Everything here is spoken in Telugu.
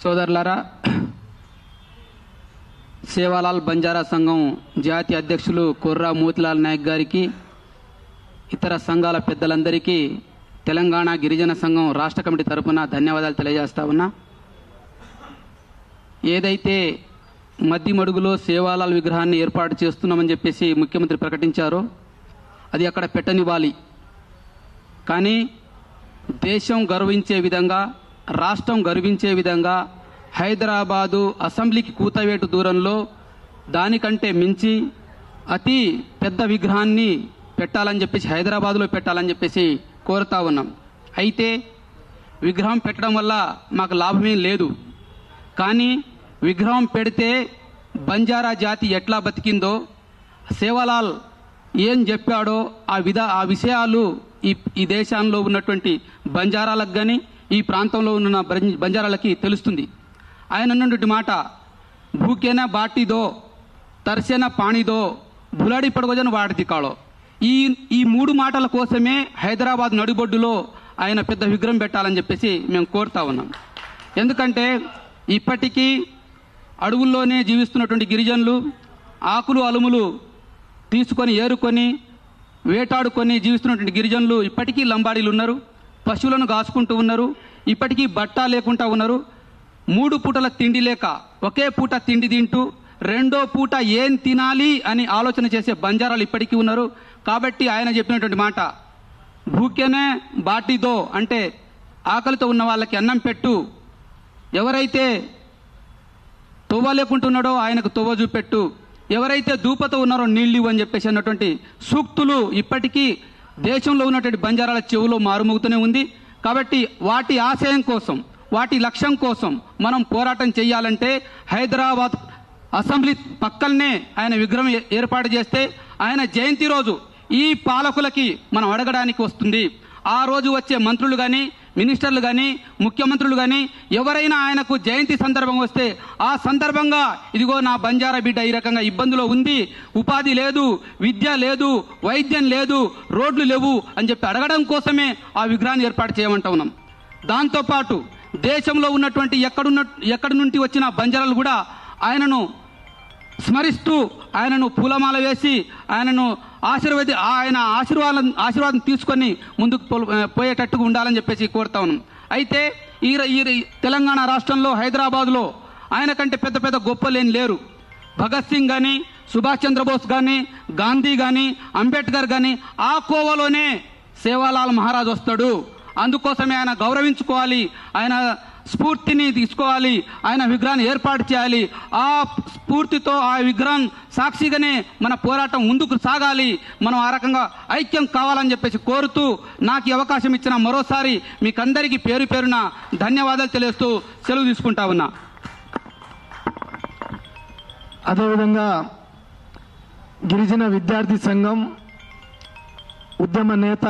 సోదరులారా, సేవాలాల్ బంజారా సంఘం జాతీయ అధ్యక్షులు కొర్రా మోతిలాల్ నాయక్ గారికి, ఇతర సంఘాల పెద్దలందరికీ తెలంగాణ గిరిజన సంఘం రాష్ట్ర కమిటీ తరపున ధన్యవాదాలు తెలియజేస్తా ఉన్నా. ఏదైతే మద్దిమడుగులో సేవాలాల్ విగ్రహాన్ని ఏర్పాటు చేస్తున్నామని చెప్పేసి ముఖ్యమంత్రి ప్రకటించారో అది అక్కడ పెట్టనివ్వాలి. కానీ దేశం గర్వించే విధంగా, రాష్ట్రం గర్వించే విధంగా హైదరాబాదు అసెంబ్లీకి కూతవేటు దూరంలో దానికంటే మించి అతి పెద్ద విగ్రహాన్ని పెట్టాలని చెప్పేసి, హైదరాబాదులో పెట్టాలని చెప్పేసి కోరుతా ఉన్నాం. అయితే విగ్రహం పెట్టడం వల్ల మాకు లాభమేం లేదు. కానీ విగ్రహం పెడితే బంజారా జాతి ఎట్లా బతికిందో, సేవాలాల్ ఏం చెప్పాడో ఆ విషయాలు ఈ దేశంలో ఉన్నటువంటి బంజారాలకు కానీ, ఈ ప్రాంతంలో ఉన్న బంజారాలకి తెలుస్తుంది. ఆయన అన్నటువంటి మాట, భూకేనా బాటిదో, తర్సేనా పాణిదో, బులాడి పడగోజను వాడిది కాళో. ఈ మూడు మాటల కోసమే హైదరాబాద్ నడిబొడ్డులో ఆయన పెద్ద విగ్రహం పెట్టాలని చెప్పేసి మేము కోరుతా ఉన్నాం. ఎందుకంటే ఇప్పటికీ అడవుల్లోనే జీవిస్తున్నటువంటి గిరిజనులు ఆకులు అలుములు తీసుకొని ఏరుకొని వేటాడుకొని జీవిస్తున్నటువంటి గిరిజనులు ఇప్పటికీ లంబాడీలు ఉన్నారు. పశువులను కాసుకుంటూ ఉన్నారు. ఇప్పటికీ బట్ట లేకుండా ఉన్నారు. 3 పూటల తిండి లేక ఒకే పూట తిండి తింటూ రెండో పూట ఏం తినాలి అని ఆలోచన చేసే బంజారాలు ఇప్పటికీ ఉన్నారు. కాబట్టి ఆయన చెప్పినటువంటి మాట, భూకేనే బాటిదో అంటే ఆకలితో ఉన్న వాళ్ళకి అన్నం పెట్టు, ఎవరైతే తొవ్వ లేకుంటున్నాడో ఆయనకు తొవ్వ చూపెట్టు, ఎవరైతే దూపతో ఉన్నారో నీళ్ళు అని చెప్పేసి అన్నటువంటి సూక్తులు ఇప్పటికీ దేశంలో ఉన్నటువంటి బంజారాల చెవులో మారుమోగుతూనే ఉంది. కాబట్టి వాటి ఆశయం కోసం, వాటి లక్ష్యం కోసం మనం పోరాటం చేయాలంటే హైదరాబాద్ అసెంబ్లీ పక్కనే ఆయన విగ్రహం ఏర్పాటు చేస్తే ఆయన జయంతి రోజు ఈ పాలకులకి మనం అడగడానికి వస్తుంది. ఆ రోజు వచ్చే మంత్రులు కానీ, మినిస్టర్లు కానీ, ముఖ్యమంత్రులు కానీ ఎవరైనా ఆయనకు జయంతి సందర్భం వస్తే ఆ సందర్భంగా ఇదిగో నా బంజారా బిడ్డ ఈ రకంగా ఇబ్బందులో ఉంది, ఉపాధి లేదు, విద్య లేదు, వైద్యం లేదు, రోడ్లు లేవు అని చెప్పి అడగడం కోసమే ఆ విగ్రహాన్ని ఏర్పాటు చేయమంటా ఉన్నాం. దాంతోపాటు దేశంలో ఉన్నటువంటి ఎక్కడి నుండి వచ్చిన బంజారాలు కూడా ఆయనను స్మరిస్తూ ఆయనను పూలమాల వేసి ఆయనను ఆయన ఆశీర్వాదం తీసుకొని ముందుకు పోయేటట్టుగా ఉండాలని చెప్పేసి కోరుతా ఉన్నాం. అయితే ఈ తెలంగాణ రాష్ట్రంలో హైదరాబాదులో ఆయన కంటే పెద్ద పెద్ద గొప్పలేని లేరు. భగత్ సింగ్ కానీ, సుభాష్ చంద్రబోస్ కానీ, గాంధీ కానీ, అంబేద్కర్ కానీ ఆ కోవలోనే సేవాలాల్ మహారాజ్ వస్తాడు. అందుకోసమే ఆయన గౌరవించుకోవాలి, ఆయన స్ఫూర్తిని తీసుకోవాలి, ఆయన విగ్రహాన్ని ఏర్పాటు చేయాలి. ఆ స్ఫూర్తితో ఆ విగ్రహం సాక్షిగానే మన పోరాటం ముందుకు సాగాలి. మనం ఆ రకంగా ఐక్యం కావాలని చెప్పేసి కోరుతూ నాకు ఈ అవకాశం ఇచ్చిన మరోసారి మీకందరికీ పేరు పేరున ధన్యవాదాలు తెలియజేస్తూ సెలవు తీసుకుంటా ఉన్నా. అదేవిధంగా గిరిజన విద్యార్థి సంఘం ఉద్యమ నేత